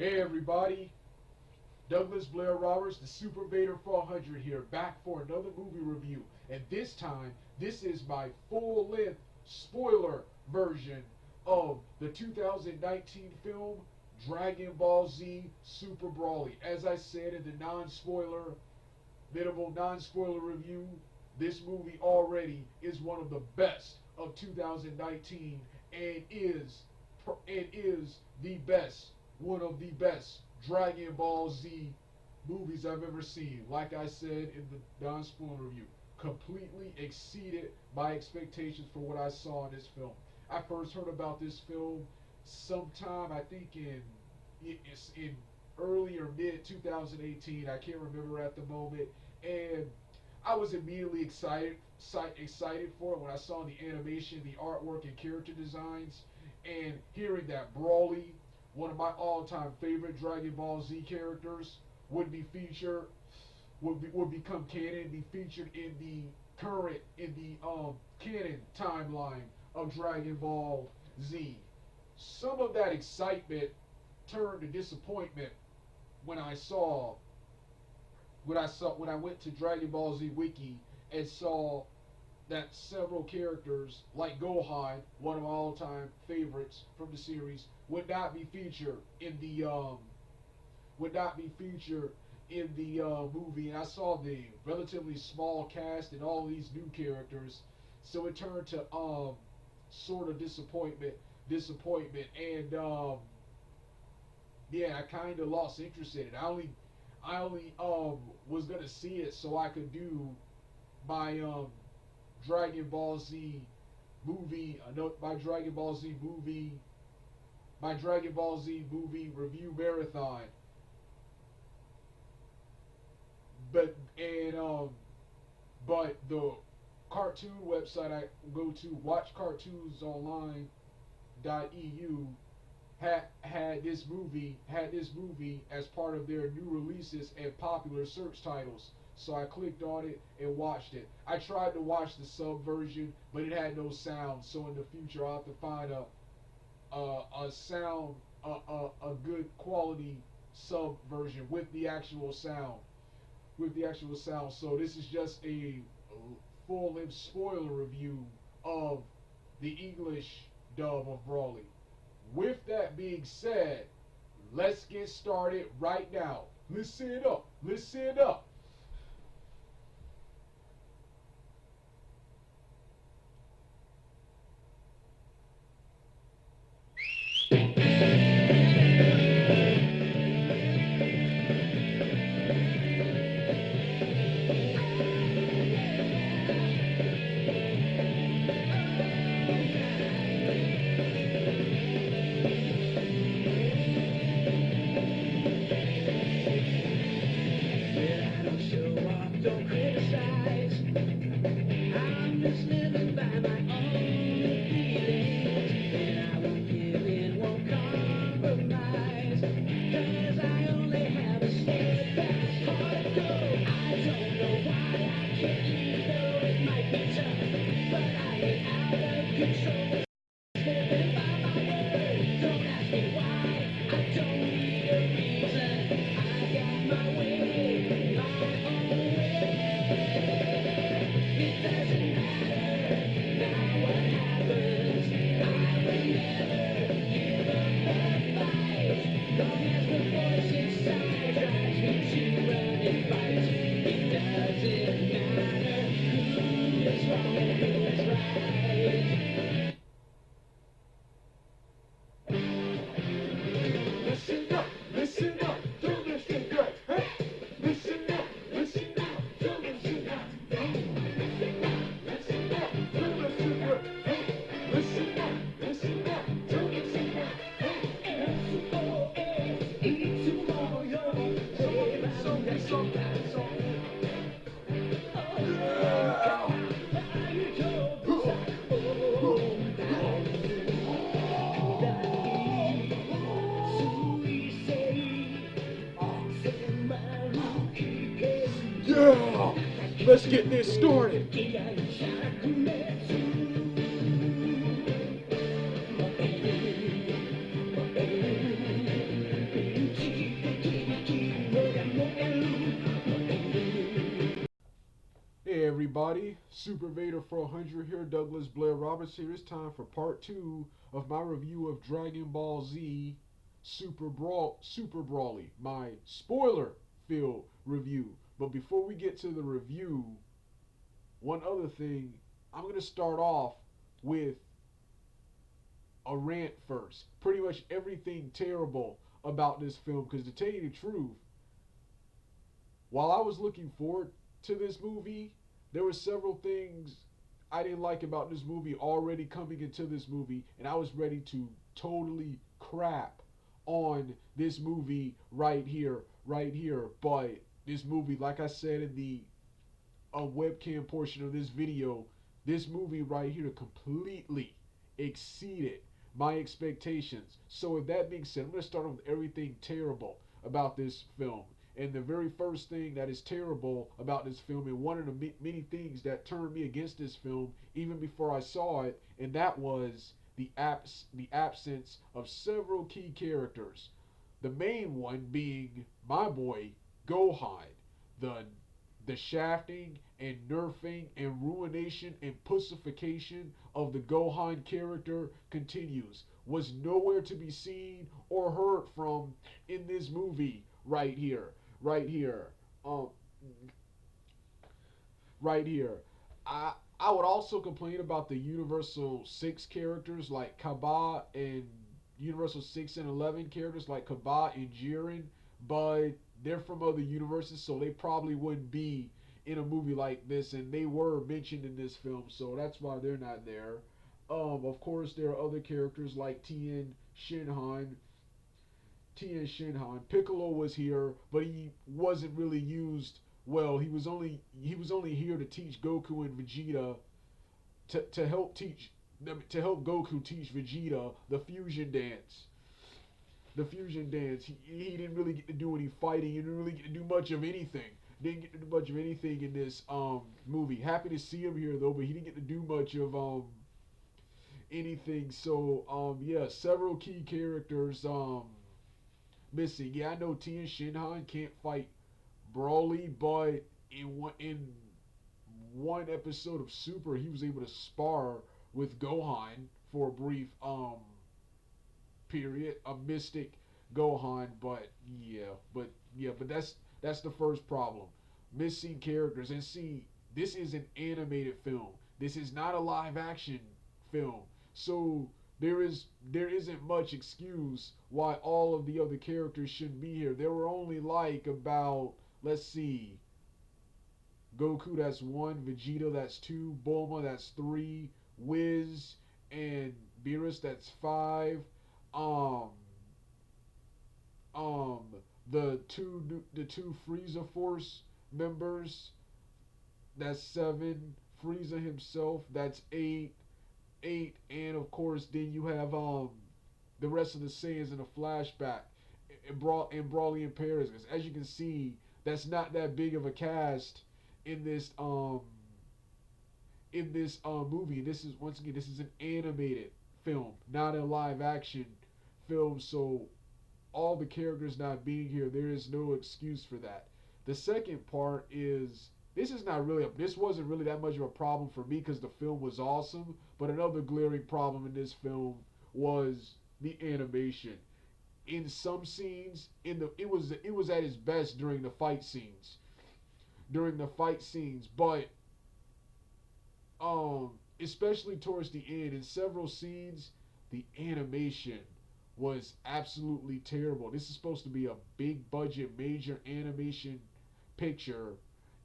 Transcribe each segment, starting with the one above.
Hey everybody, Douglas Blair Roberts, the Super Vader 400 here, back for another movie review. And this time, this is my full-length spoiler version of the 2019 film Dragon Ball Z Super Broly. As I said in the minimal non-spoiler review, this movie already is one of the best of 2019 and is the best, one of the best Dragon Ball Z movies I've ever seen. Like I said in the non-spoiler review, completely exceeded my expectations for what I saw in this film. I first heard about this film sometime, I think in early or mid 2018. I can't remember at the moment, and I was immediately excited for it when I saw the animation, the artwork, and character designs, and hearing that Broly, one of my all-time favorite Dragon Ball Z characters, would be featured, would become canon, be featured in the canon timeline of Dragon Ball Z. Some of that excitement turned to disappointment when I went to Dragon Ball Z Wiki and saw that several characters like Gohan, one of my all-time favorites from the series, would not be featured in the movie. And I saw the relatively small cast and all these new characters, so it turned to sort of disappointment, and yeah, I kind of lost interest in it. I only was gonna see it so I could do my Dragon Ball Z movie, my Dragon Ball Z movie review marathon. But the cartoon website I go to, watchcartoonsonline.eu, had this movie as part of their new releases and popular search titles. So I clicked on it and watched it. I tried to watch the sub version, but it had no sound. So in the future, I'll have to find a good quality sub version with the actual sound. So this is just a full-length spoiler review of the English dub of Broly. With that being said, let's get started right now. Listen up, listen up. Yeah! Let's get this started. everybody? Super Vader 400 here, Douglas Blair Roberts here. It's time for part 2 of my review of Dragon Ball Z Super Brawly, my spoiler filled review. But before we get to the review, one other thing, I'm going to start off with a rant first. Pretty much everything terrible about this film, because to tell you the truth, while I was looking forward to this movie, there were several things I didn't like about this movie already coming into this movie, and I was ready to totally crap on this movie right here, right here. But this movie, like I said in the webcam portion of this video, this movie right here completely exceeded my expectations. So with that being said, I'm going to start off with everything terrible about this film. And the very first thing that is terrible about this film, and one of the many things that turned me against this film even before I saw it, and that was the absence of several key characters. The main one being my boy Gohan, the the shafting and nerfing and ruination and pussification of the Gohan character continues. Was nowhere to be seen or heard from in this movie right here. Right here. Um right here. I would also complain about the Universal 6 characters like Kaba and Universal 6 and 11 characters like Kaba and Jiren, but they're from other universes, so they probably wouldn't be in a movie like this, and they were mentioned in this film, so that's why they're not there. Of course, there are other characters like Tien Shinhan. Piccolo was here, but he wasn't really used well. He was only here to teach Goku and Vegeta to help Goku teach Vegeta the fusion dance. The fusion dance. He didn't really get to do any fighting. He didn't really get to do much of anything. Didn't get to do much of anything in this movie. Happy to see him here though, but he didn't get to do much of anything. So yeah, several key characters missing. Yeah, I know Tien Shinhan can't fight Broly, but in one episode of Super, he was able to spar with Gohan for a brief period, a Mystic Gohan. But that's the first problem. Missing characters. And see, this is an animated film. This is not a live action film. So there isn't much excuse why all of the other characters shouldn't be here. There were only like about, let's see, Goku, that's one, Vegeta, that's two, Bulma, that's three, Wiz and Beerus, that's five. Um um the two Frieza Force members, that's seven. Frieza himself, that's eight, and of course then you have the rest of the Saiyans in a flashback, and Brawly and Paris. As you can see, that's not that big of a cast in this movie. This is, once again, this is an animated film, not a live action film. So all the characters not being here, there is no excuse for that. The second part is, this wasn't really that much of a problem for me because the film was awesome. But another glaring problem in this film was the animation. In some scenes, it was at its best during the fight scenes. But especially towards the end, in several scenes, the animation was absolutely terrible. This is supposed to be a big budget, major animation picture,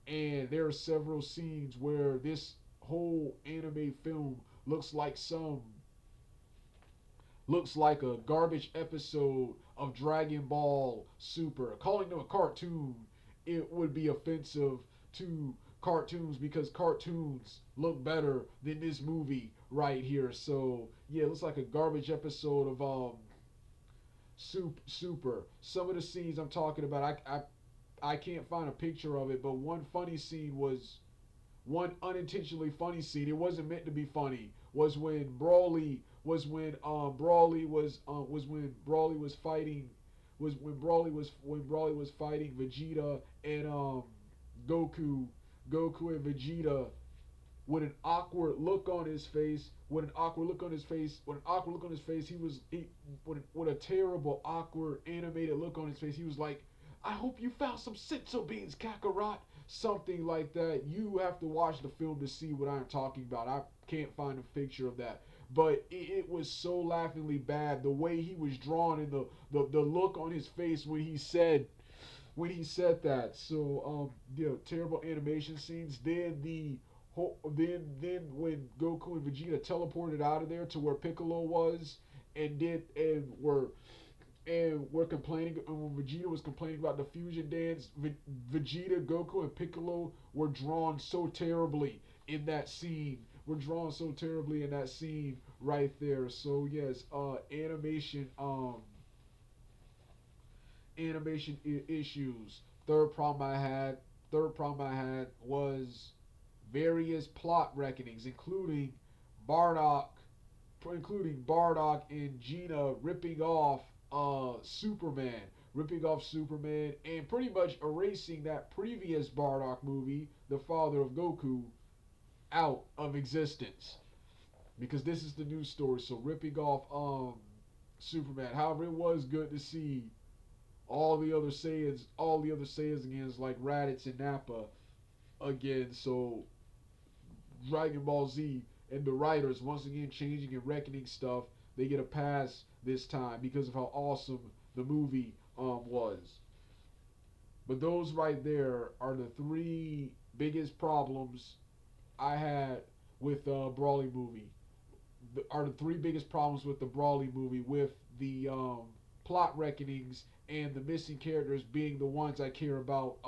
and there are several scenes where this whole anime film looks like a garbage episode of Dragon Ball Super. Calling it a cartoon, it would be offensive to cartoons because cartoons look better than this movie right here. So yeah, it looks like a garbage episode of Super. Some of the scenes I'm talking about, I can't find a picture of it, but one unintentionally funny scene. It wasn't meant to be funny. Was when Brawly was fighting Vegeta and Goku and Vegeta with an awkward look on his face, with an awkward look on his face, with an awkward look on his face. With a terrible, awkward, animated look on his face. He was like, "I hope you found some senso beans, Kakarot." Something like that. You have to watch the film to see what I'm talking about. I can't find a picture of that, but it was so laughingly bad. The way he was drawn and the look on his face when he said that. So terrible animation scenes. Then when Goku and Vegeta teleported out of there to where Piccolo was, and were complaining, and when Vegeta was complaining about the fusion dance, Vegeta, Goku, and Piccolo were drawn so terribly in that scene. Were drawn so terribly in that scene right there. So yes, animation issues. Third problem I had was various plot reckonings, Bardock, including Bardock and Gina ripping off Superman, and pretty much erasing that previous Bardock movie, the father of Goku, out of existence because this is the new story. So ripping off Superman. However, it was good to see all the other Saiyans again, like Raditz and Nappa again. So Dragon Ball Z and the writers once again changing and reckoning stuff. They get a pass this time because of how awesome the movie was. But those right there are the three biggest problems I had with Brawly movie. Are the three biggest problems with the Brawly movie, with the plot reckonings and the missing characters being the ones I care about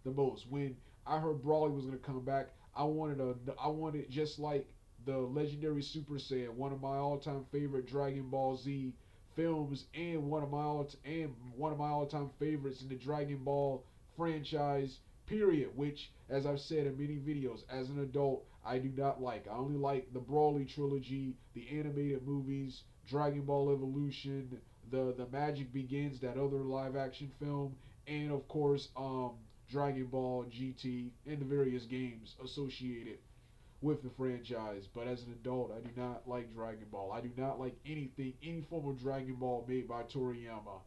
the most. When I heard Brawly was gonna come back, I wanted just like the legendary Super Saiyan, one of my all-time favorite Dragon Ball Z films, and one of my all-time favorites in the Dragon Ball franchise. Period. Which, as I've said in many videos, as an adult, I do not like. I only like the Brawly trilogy, the animated movies, Dragon Ball Evolution, the Magic Begins, that other live action film, and of course Dragon Ball GT and the various games associated with the franchise. But as an adult, I do not like Dragon Ball. I do not like any form of Dragon Ball made by Toriyama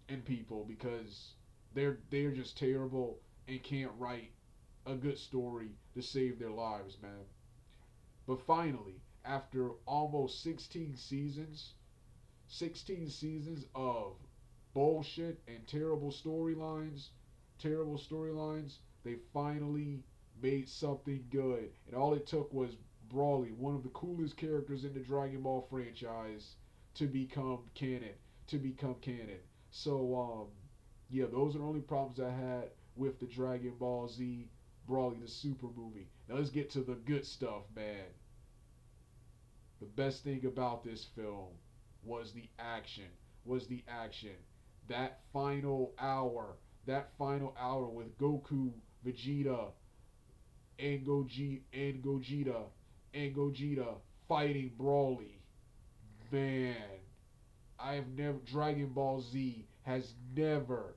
and people, because they're just terrible and can't write a good story to save their lives, man. But finally, after almost 16 seasons of bullshit and terrible storylines, they finally made something good. And all it took was Brawly, one of the coolest characters in the Dragon Ball franchise, to become canon. To become canon. So, yeah, those are the only problems I had with the Dragon Ball Z Brawly the Super movie. Now let's get to the good stuff, man. The best thing about this film was the action. Was the action. That final hour. That final hour with Goku, Vegeta, and Gogeta fighting Brawly. Man, I have never Dragon Ball Z has never,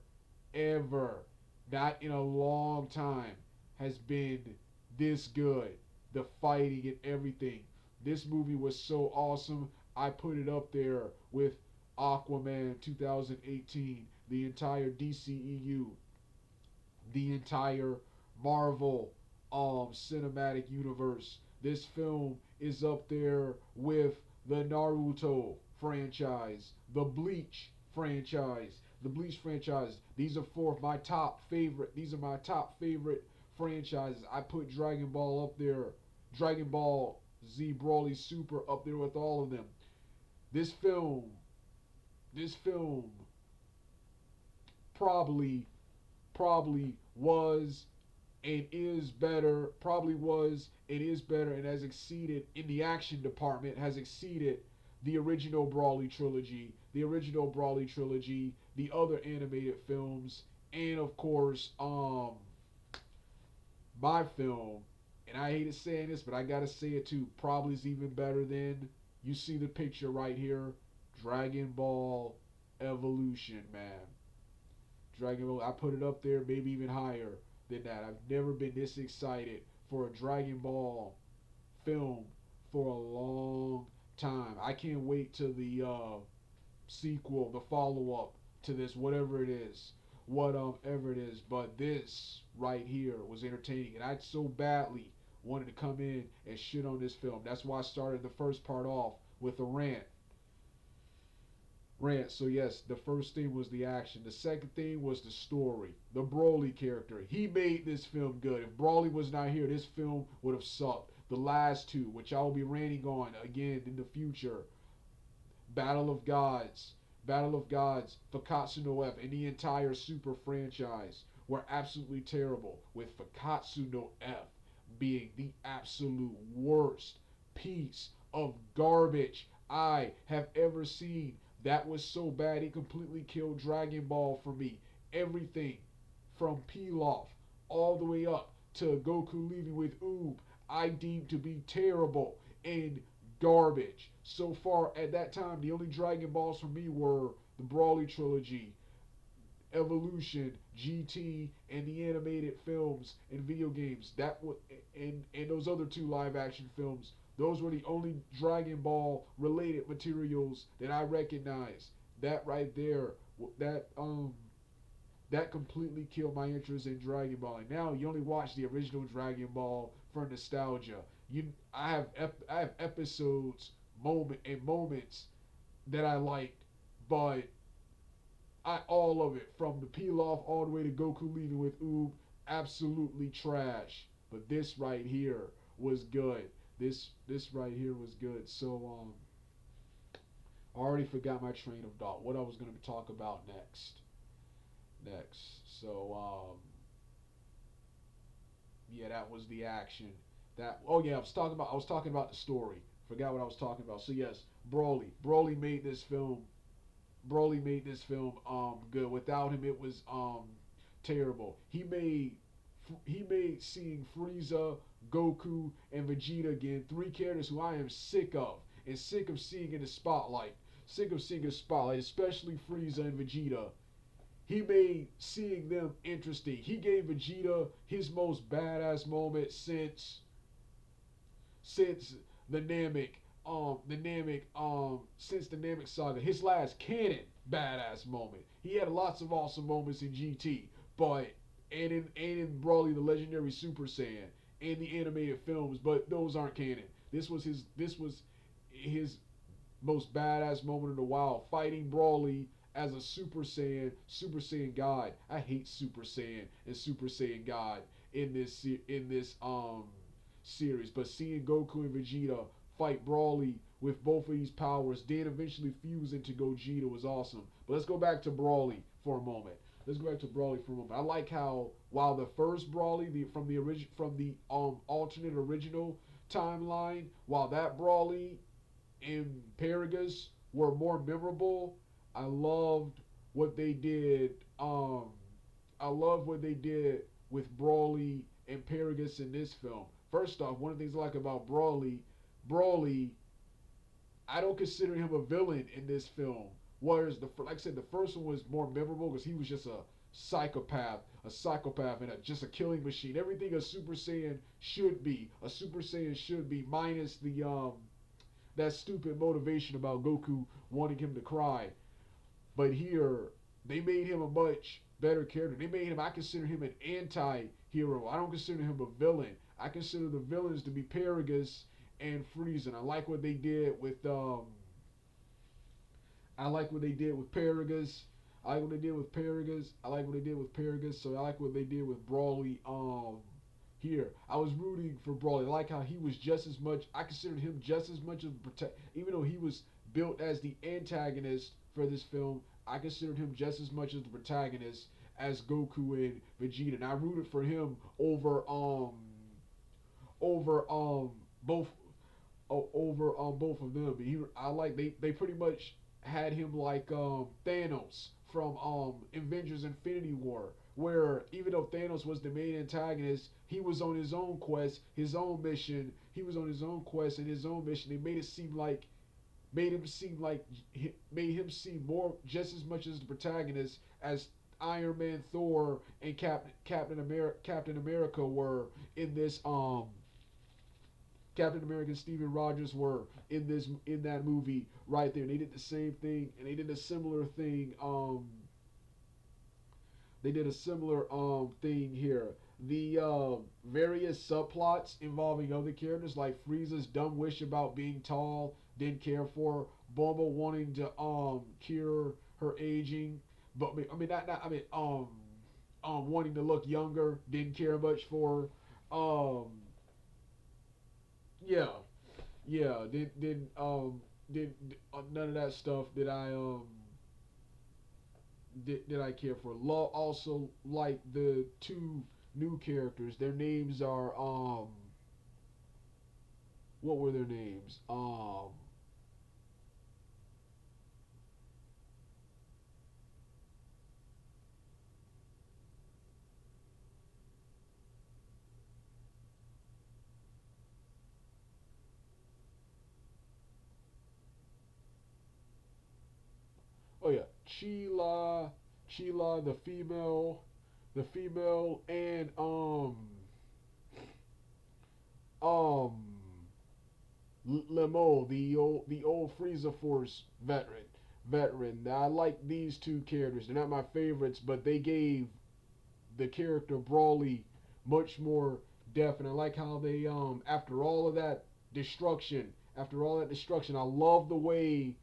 ever, not in a long time, has been this good. The fighting and everything. This movie was so awesome. I put it up there with Aquaman 2018, the entire DCEU, the entire Marvel cinematic universe. This film is up there with the Naruto franchise, the Bleach franchise, the Bleach franchise. These are four of my top favorite. These are my top favorite franchises. I put Dragon Ball up there, Dragon Ball Z Brawly Super up there with all of them. This film, this film probably probably was and is better, probably was and is better, and has exceeded in the action department, has exceeded the original Brawly trilogy, the other animated films, and of course, my film. And I hated saying this, but I gotta say it too. Probably is even better than, you see the picture right here, Dragon Ball Evolution, man. Dragon Ball, I put it up there, maybe even higher than that. I've never been this excited for a Dragon Ball film for a long time. I can't wait till the sequel, the follow up to this, whatever it is, whatever it is. But this right here was entertaining, and I so badly wanted to come in and shit on this film. That's why I started the first part off with a rant. So yes, the first thing was the action. The second thing was the story. The Broly character. He made this film good. If Broly was not here, this film would have sucked. The last two, which I will be ranting on again in the future, Battle of Gods, Battle of Gods, Fakatsu no F, and the entire Super franchise were absolutely terrible, with Fakatsu no F being the absolute worst piece of garbage I have ever seen. That was so bad, it completely killed Dragon Ball for me. Everything from Pilaf all the way up to Goku leaving with Oob, I deemed to be terrible and garbage. So far, at that time, the only Dragon Balls for me were the Brawly trilogy, Evolution, GT, and the animated films and video games. And those other two live action films. Those were the only Dragon Ball related materials that I recognized. That right there, that that completely killed my interest in Dragon Ball. And now you only watch the original Dragon Ball for nostalgia. I have episodes, moments that I liked, but I all of it from the Pilaf all the way to Goku leaving with Oob, absolutely trash. But this right here was good. This right here was good. So I already forgot my train of thought. What I was gonna talk about next. So yeah, that was the action. That oh yeah, I was talking about the story. Forgot what I was talking about. So yes, Broly made this film. Broly made this film good. Without him, it was terrible. He made seeing Frieza, Goku, and Vegeta again, three characters who I am sick of and sick of seeing in the spotlight. Sick of seeing in the spotlight, especially Frieza and Vegeta. He made seeing them interesting. He gave Vegeta his most badass moment since the since the Namek saga, his last canon badass moment. He had lots of awesome moments in GT, but and in Broly the Legendary Super Saiyan and the animated films, but those aren't canon. This was his most badass moment in a while, fighting Broly as a Super Saiyan God. I hate Super Saiyan and Super Saiyan God in this series, but seeing Goku and Vegeta fight Broly with both of these powers, then eventually fuse into Gogeta was awesome. But let's go back to Broly for a moment. I like how while the first Broly, from the alternate original timeline, while that Broly and Paragus were more memorable, I loved what they did. I love what they did with Broly and Paragus in this film. First off, one of the things I like about Broly, I don't consider him a villain in this film. Whereas like I said, the first one was more memorable because he was just a psychopath, and just a killing machine. Everything a Super Saiyan should be, minus the that stupid motivation about Goku wanting him to cry. But here, they made him a much better character. I consider him an anti-hero. I don't consider him a villain. I consider the villains to be Paragus and Frieza. And I like what they did with Paragus. I like what they did with Paragus. I like what they did with Paragus. So I like what they did with Broly. Here, I was rooting for Broly. I like how he was just as much. I considered him just as much of even though he was built as the antagonist for this film. I considered him just as much as the protagonist as Goku and Vegeta, and I rooted for him over both both of them. They pretty much had him like Thanos from Avengers Infinity War, where even though Thanos was the main antagonist, he was on his own quest, his own mission. He was on his own quest and his own mission. They made him seem more just as much as the protagonist as Iron Man, Thor, and Captain America were in this Captain America and Steven Rogers were in that movie right there. They did the same thing, and they did a similar thing. They did a similar thing here. The various subplots involving other characters, like Frieza's dumb wish about being tall, didn't care for. Bulma wanting to cure her aging, but I mean not I mean wanting to look younger, didn't care much for. Um, yeah, yeah, did none of that stuff that did I care for. Also like the two new characters. Their names are what were their names? Oh yeah, Sheila, the female, and um Lemo, the old Frieza Force veteran. I like these two characters. They're not my favorites, but they gave the character Brawly much more depth, and I like how they after all that destruction, I love the way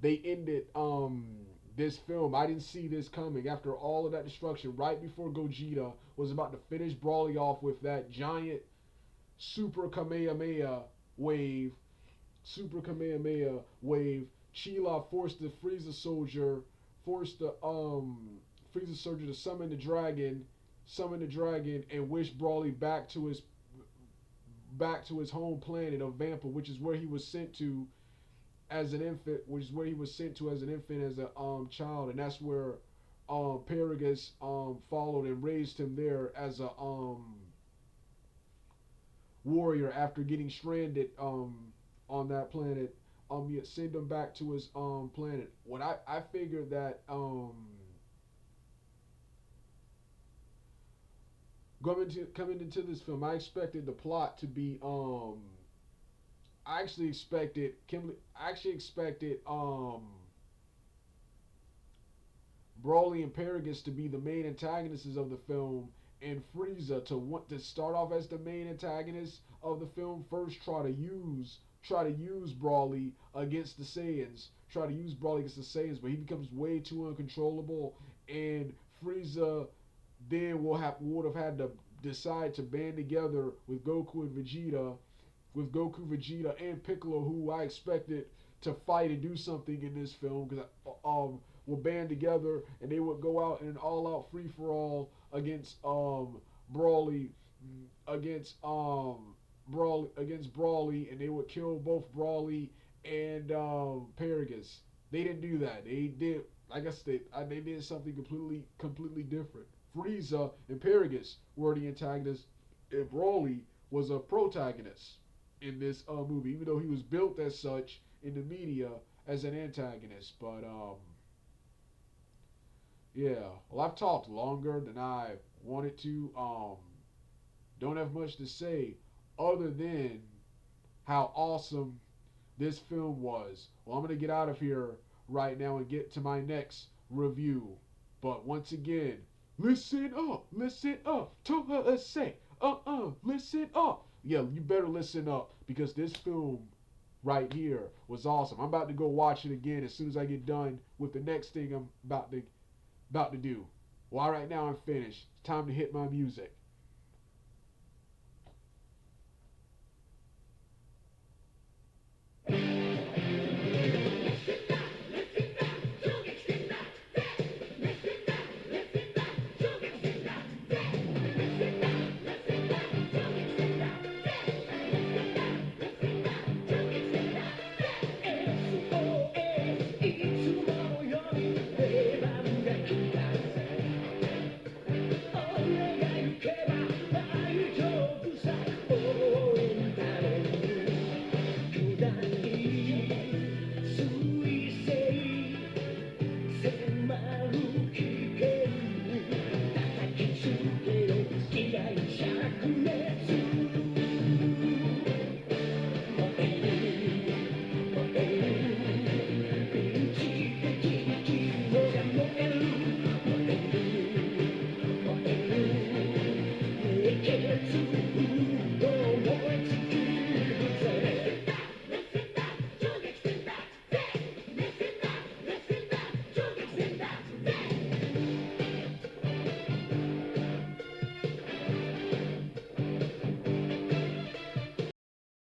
they ended this film. I didn't see this coming. After all of that destruction, right before Gogeta was about to finish Brawly off with that giant super Kamehameha wave, super Kamehameha wave, Chila forced the forced the Frieza soldier to summon the dragon, and wish Brawly back to his home planet of Vampa, which is where he was sent to as an infant, which is where he was sent to as an infant, as a child, and that's where Paragus followed and raised him there as a warrior after getting stranded on that planet. You send him back to his planet. What I figured that coming into this film, I expected the plot to be I actually expected Broly and Paragus to be the main antagonists of the film, and Frieza to want to start off as the main antagonist of the film. First, try to use Broly against the Saiyans. Try to use Broly against the Saiyans, but he becomes way too uncontrollable, and Frieza then would have had to decide to band together with Goku, Vegeta, and Piccolo, who I expected to fight and do something in this film, because will band together and they would go out in an all-out free-for-all against Brawly, against Brawly, and they would kill both Brawly and Paragus. They didn't do that. They did, like I said, they did something completely different. Frieza and Paragus were the antagonists, and Brawly was a protagonist in this movie, even though he was built as such in the media as an antagonist. But yeah, well, I've talked longer than I wanted to. Don't have much to say other than how awesome this film was. Well, I'm gonna get out of here right now and get to my next review. But once again, listen up. Toha say, listen up. Yeah, you better listen up, because this film right here was awesome. I'm about to go watch it again as soon as I get done with the next thing I'm about to do. Well, right now I'm finished. It's time to hit my music.